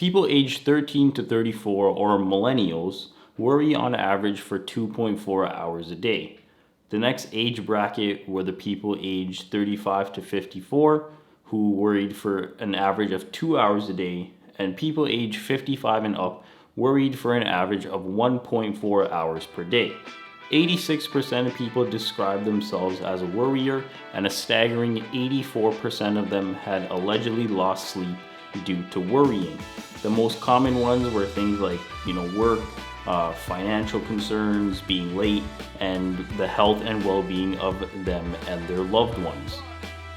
People aged 13 to 34 or millennials worry on average for 2.4 hours a day. The next age bracket were the people aged 35 to 54 who worried for an average of 2 hours a day, and people aged 55 and up worried for an average of 1.4 hours per day. 86% of people describe themselves as a worrier, and a staggering 84% of them had allegedly lost sleep due to worrying. The most common ones were things like, work, financial concerns, being late, and the health and well-being of them and their loved ones.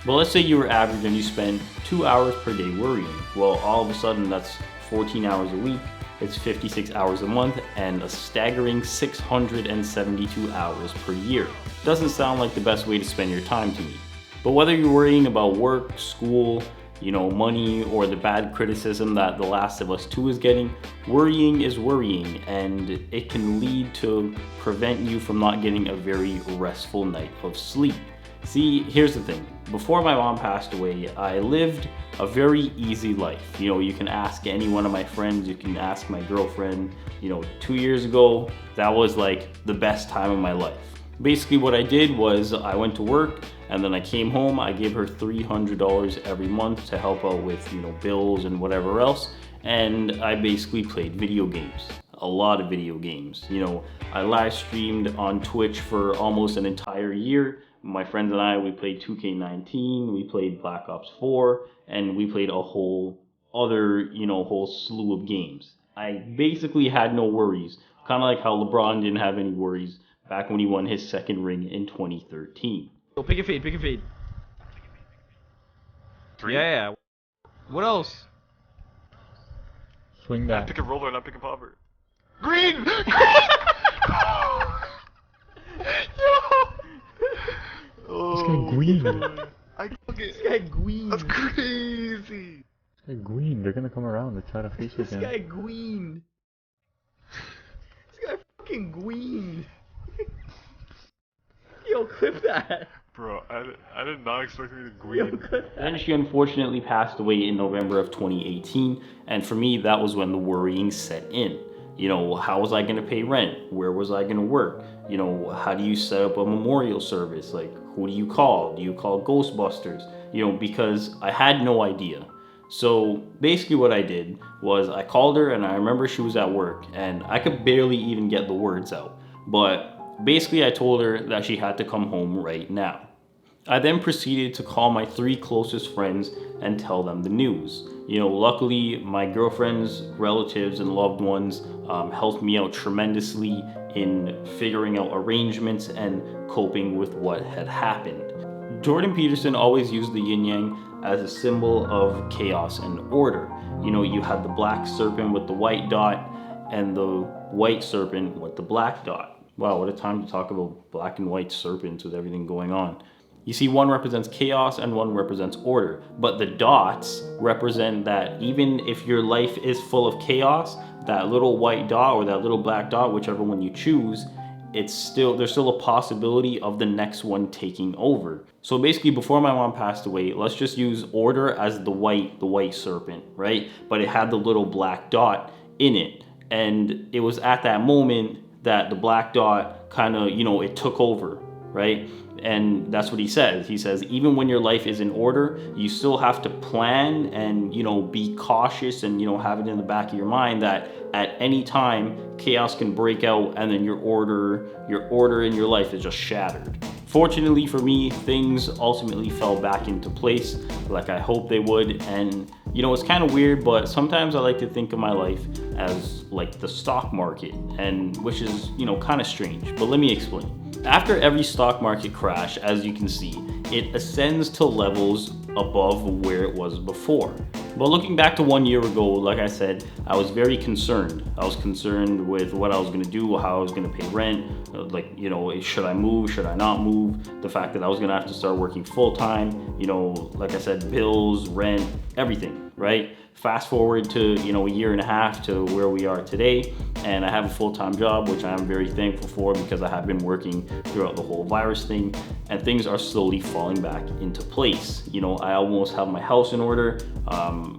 But let's say you were average and you spend 2 hours per day worrying. Well, all of a sudden that's 14 hours a week, it's 56 hours a month, and a staggering 672 hours per year. Doesn't sound like the best way to spend your time to me. But whether you're worrying about work, school, money, or the bad criticism that The Last of Us 2 is getting, worrying is worrying, and it can lead to prevent you from not getting a very restful night of sleep. See, here's the thing. Before my mom passed away, I lived a very easy life. You can ask any one of my friends, you can ask my girlfriend. 2 years ago, that was like the best time of my life. Basically what I did was I went to work, and then I came home. I gave her $300 every month to help out with bills and whatever else, and I basically played video games. A lot of video games. I live streamed on Twitch for almost an entire year. My friends and I, we played 2K19, we played Black Ops 4, and we played a whole slew of games. I basically had no worries, kind of like how LeBron didn't have any worries back when he won his second ring in 2013. Yo, pick a fade. Three? Yeah. What else? Swing back. Pick a roller, not pick a popper. Green! This guy green. This guy green. That's crazy. This guy green. They're gonna come around to try to face you This again. guy green. This guy fucking green. Yo, clip that. Bro, I did not expect me to Yo, green. clip that. Then she unfortunately passed away in November of 2018, and for me, that was when the worrying set in. How was I gonna pay rent? Where was I gonna work? How do you set up a memorial service? Like, who do you call? Do you call Ghostbusters? Because I had no idea. So basically what I did was I called her, and I remember she was at work, and I could barely even get the words out. But basically I told her that she had to come home right now. I then proceeded to call my 3 closest friends and tell them the news. Luckily my girlfriend's relatives and loved ones helped me out tremendously in figuring out arrangements and coping with what had happened. Jordan Peterson always used the yin yang as a symbol of chaos and order. You had the black serpent with the white dot and the white serpent with the black dot. Wow, what a time to talk about black and white serpents with everything going on. You see, one represents chaos and one represents order, but the dots represent that even if your life is full of chaos, that little white dot or that little black dot, whichever one you choose, there's still a possibility of the next one taking over. So basically, before my mom passed away, let's just use order as the white serpent, right? But it had the little black dot in it, and it was at that moment that the black dot kind of, it took over, right? And that's what he says. He says, even when your life is in order, you still have to plan and, be cautious and, have it in the back of your mind that at any time chaos can break out, and then your order in your life is just shattered. Fortunately for me, things ultimately fell back into place like I hoped they would. And, it's kind of weird, but sometimes I like to think of my life as like the stock market, and which is, kind of strange, but let me explain. After every stock market crash, as you can see, it ascends to levels above where it was before. But looking back to 1 year ago, like I said, I was very concerned. I was concerned with what I was gonna do, how I was gonna pay rent, should I move, should I not move? The fact that I was gonna have to start working full time, like I said, bills, rent, everything, right? Fast forward to, a year and a half to where we are today, and I have a full-time job, which I'm very thankful for because I have been working throughout the whole virus thing, and things are slowly falling back into place. You know, I almost have my house in order.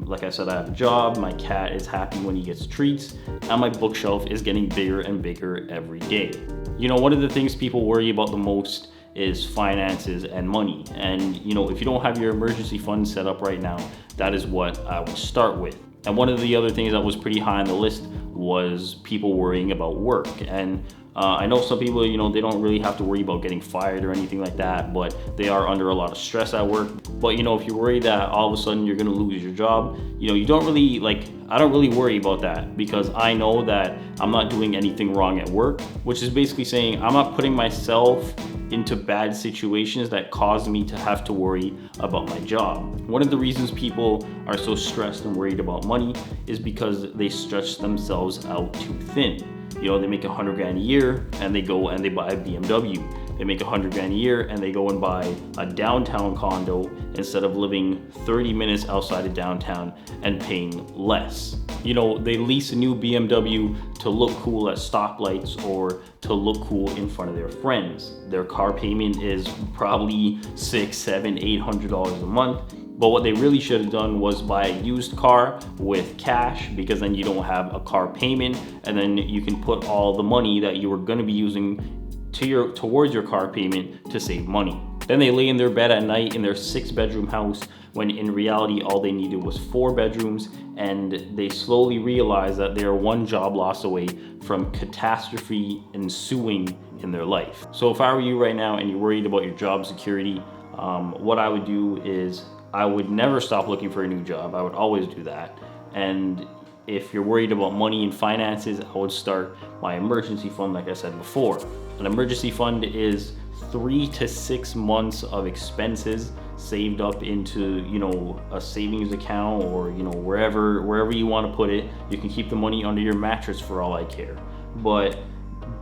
Like I said, I have a job, my cat is happy when he gets treats, and my bookshelf is getting bigger and bigger every day. You know, one of the things people worry about the most is finances and money. And you know, if you don't have your emergency fund set up right now, that is what I would start with. And one of the other things that was pretty high on the list was people worrying about work. And I know some people, you know, they don't really have to worry about getting fired or anything like that, but they are under a lot of stress at work. But you know, if you're worried that all of a sudden you're gonna lose your job, you know, you don't really I don't really worry about that because I know that I'm not doing anything wrong at work, which is basically saying I'm not putting myself into bad situations that cause me to have to worry about my job. One of the reasons people are so stressed and worried about money is because they stretch themselves out too thin. You know, they make 100 grand a year and they go and they buy a BMW. They make 100 grand a year and they go and buy a downtown condo instead of living 30 minutes outside of downtown and paying less. You know, they lease a new BMW to look cool at stoplights or to look cool in front of their friends. Their car payment is probably $600, $700, $800 a month. But what they really should have done was buy a used car with cash, because then you don't have a car payment, and then you can put all the money that you were going to be using towards your car payment to save money. Then they lay in their bed at night in their 6-bedroom house when in reality all they needed was 4 bedrooms, and they slowly realize that they are one job loss away from catastrophe ensuing in their life. So if I were you right now and you're worried about your job security, what I would do is I would never stop looking for a new job. I would always do that. And if you're worried about money and finances, I would start my emergency fund like I said before. An emergency fund is 3 to 6 months of expenses saved up into, you know, a savings account, or you know, wherever you want to put it. You can keep the money under your mattress for all I care. But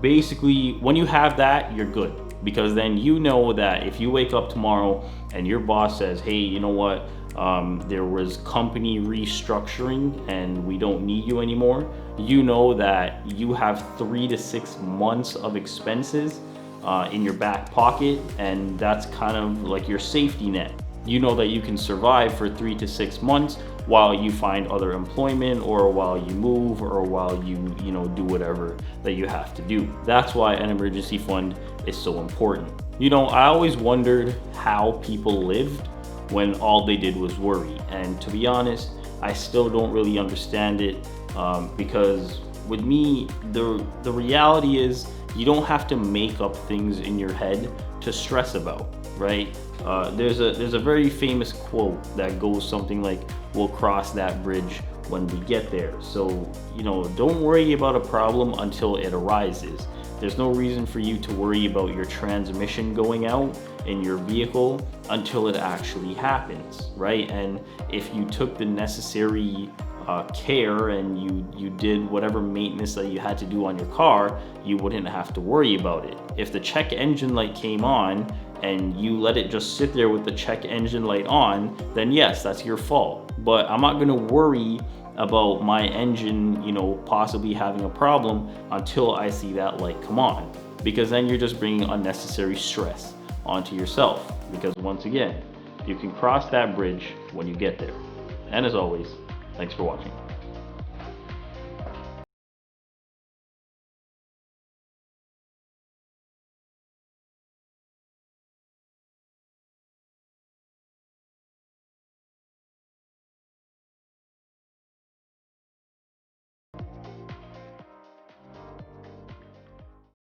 basically, when you have that, you're good, because then you know that if you wake up tomorrow and your boss says, hey, you know what, there was company restructuring and we don't need you anymore, you know that you have 3 to 6 months of expenses in your back pocket, and that's kind of like your safety net. You know that you can survive for 3 to 6 months while you find other employment, or while you move, or while you know, do whatever that you have to do. That's why an emergency fund is so important. You know, I always wondered how people lived when all they did was worry, and to be honest, I still don't really understand it, because with me, the reality is you don't have to make up things in your head to stress about, right? There's a very famous quote that goes something like, we'll cross that bridge when we get there. So, you know, don't worry about a problem until it arises. There's no reason for you to worry about your transmission going out in your vehicle until it actually happens, right? And if you took the necessary care and you did whatever maintenance that you had to do on your car, you wouldn't have to worry about it. If the check engine light came on and you let it just sit there with the check engine light on, then yes, that's your fault. But I'm not gonna worry about my engine, you know, possibly having a problem until I see that light come on, because then you're just bringing unnecessary stress onto yourself, because once again, you can cross that bridge when you get there. And as always, thanks for watching.